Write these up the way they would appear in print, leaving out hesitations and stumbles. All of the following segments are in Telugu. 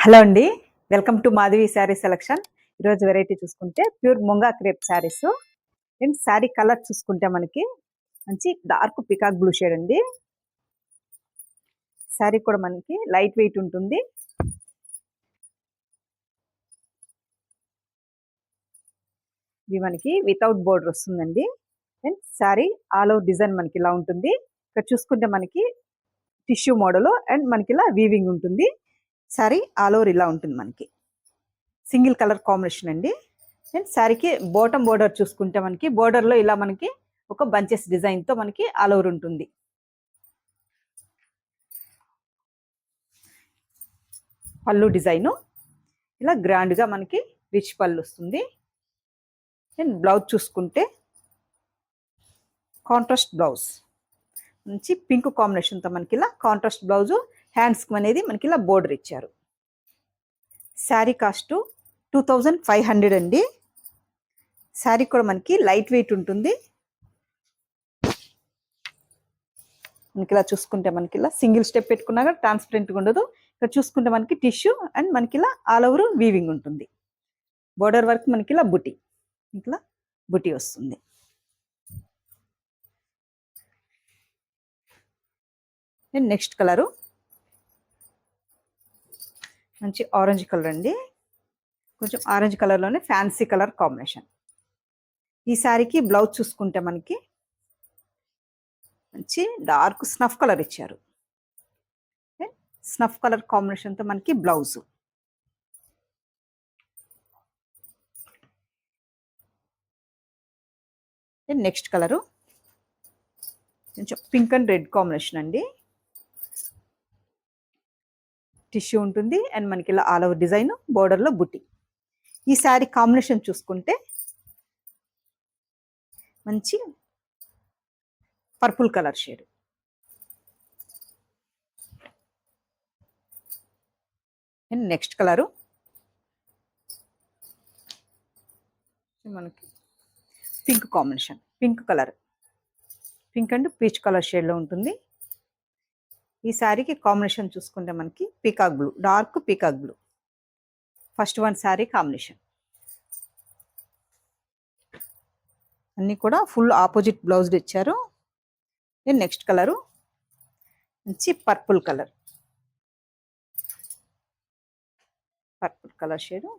హలో అండి, welcome to Madhavi sari selection. ఈరోజు వెరైటీ చూసుకుంటే pure munga crepe saris. And sari colour చూసుకుంటే మనకి మంచి డార్క్ పికాక్ బ్లూ షేడ్ అండి. శారీ కూడా మనకి లైట్ వెయిట్ ఉంటుంది. ఇది మనకి వితౌట్ బోర్డర్ వస్తుందండి. And sari all over design మనకి ఇలా ఉంటుంది. ఇక్కడ చూసుకుంటే మనకి టిష్యూ మోడల్ అండ్ మనకి ఇలా వీవింగ్ ఉంటుంది. శారీ ఆల్ ఓవర్ ఇలా ఉంటుంది, మనకి సింగిల్ కలర్ కాంబినేషన్ అండి. అండ్ శారీకి బాటమ్ బోర్డర్ చూసుకుంటే మనకి బోర్డర్లో ఇలా మనకి ఒక బంచెస్ డిజైన్తో మనకి ఆల్ ఓవర్ ఉంటుంది. పళ్ళు డిజైను ఇలా గ్రాండ్గా మనకి రిచ్ పళ్ళు వస్తుంది. అండ్ బ్లౌజ్ చూసుకుంటే కాంట్రాస్ట్ బ్లౌజ్ మంచి పింక్ కాంబినేషన్తో మనకి ఇలా కాంట్రాస్ట్ బ్లౌజు, హ్యాండ్స్కి అనేది మనకి ఇలా బోర్డర్ ఇచ్చారు. శారీ కాస్ట్ 2500 అండి. శారీ కూడా మనకి లైట్ వెయిట్ ఉంటుంది. మనకి ఇలా చూసుకుంటే మనకి ఇలా సింగిల్ స్టెప్ పెట్టుకున్నా కూడా ట్రాన్స్పరెంట్గా ఉండదు. ఇక్కడ చూసుకుంటే మనకి టిష్యూ అండ్ మనకి ఇలా ఆల్ ఓవర్ వీవింగ్ ఉంటుంది. బోర్డర్ వర్క్ మనకి ఇలా బుటీ, ఇట్లా బుటీ వస్తుంది. అండ్ నెక్స్ట్ కలరు మంచి ఆరెంజ్ కలర్ అండి. కొంచెం ఆరెంజ్ కలర్లోనే ఫ్యాన్సీ కలర్ కాంబినేషన్. ఈ శారీకి బ్లౌజ్ చూసుకుంటే మనకి మంచి డార్క్ స్నఫ్ కలర్ ఇచ్చారు. స్నఫ్ కలర్ కాంబినేషన్తో మనకి బ్లౌజు. నెక్స్ట్ కలరు కొంచెం పింక్ అండ్ రెడ్ కాంబినేషన్ అండి. టిష్యూ ఉంటుంది అండ్ మనకి ఇలా ఆల్ ఓవర్ డిజైన్, బోర్డర్లో బుట్టి. ఈ శారీ కాంబినేషన్ చూసుకుంటే మంచి purple colour shade. And next colour మనకి pink combination, pink colour, pink and peach colour షేడ్లో ఉంటుంది. ఈ శారీకి కాంబినేషన్ చూసుకుంటే మనకి peacock blue, dark peacock blue first one sari combination. అన్నీ కూడా ఫుల్ ఆపోజిట్ బ్లౌజ్ ఇచ్చారు. నెక్స్ట్ కలరు మంచి purple colour, purple colour shade.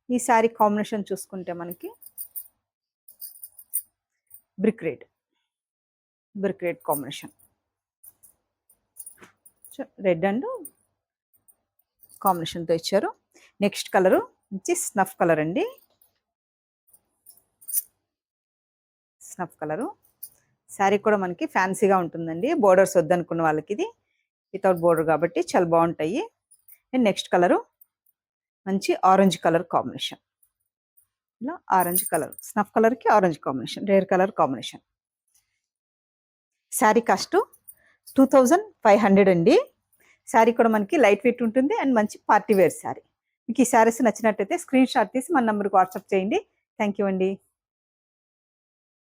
ఈ శారీ కాంబినేషన్ చూసుకుంటే మనకి brick red, brick red combination, red and కాంబినేషన్తో ఇచ్చారు. నెక్స్ట్ కలరు మంచి స్నఫ్ కలర్ అండి. Snuff colour. శారీ కూడా మనకి ఫ్యాన్సీగా ఉంటుందండి. బోర్డర్స్ వద్దనుకున్న వాళ్ళకి ఇది వితౌట్ బోర్డర్ కాబట్టి చాలా బాగుంటాయి. అండ్ నెక్స్ట్ కలరు మంచి ఆరెంజ్ కలర్ కాంబినేషన్. ఇలా ఆరెంజ్ కలర్, స్నఫ్ కలర్కి orange combination, rare colour combination. Sari cost 2500 అండి. శారీ కూడా మనకి లైట్ వెయిట్ ఉంటుంది అండ్ మంచి పార్టీ వేర్ శారీ. మీకు ఈ శారీస్ నచ్చినట్టయితే స్క్రీన్ షాట్ తీసి మన నెంబర్కి వాట్సాప్ చేయండి. థ్యాంక్ యూ అండి.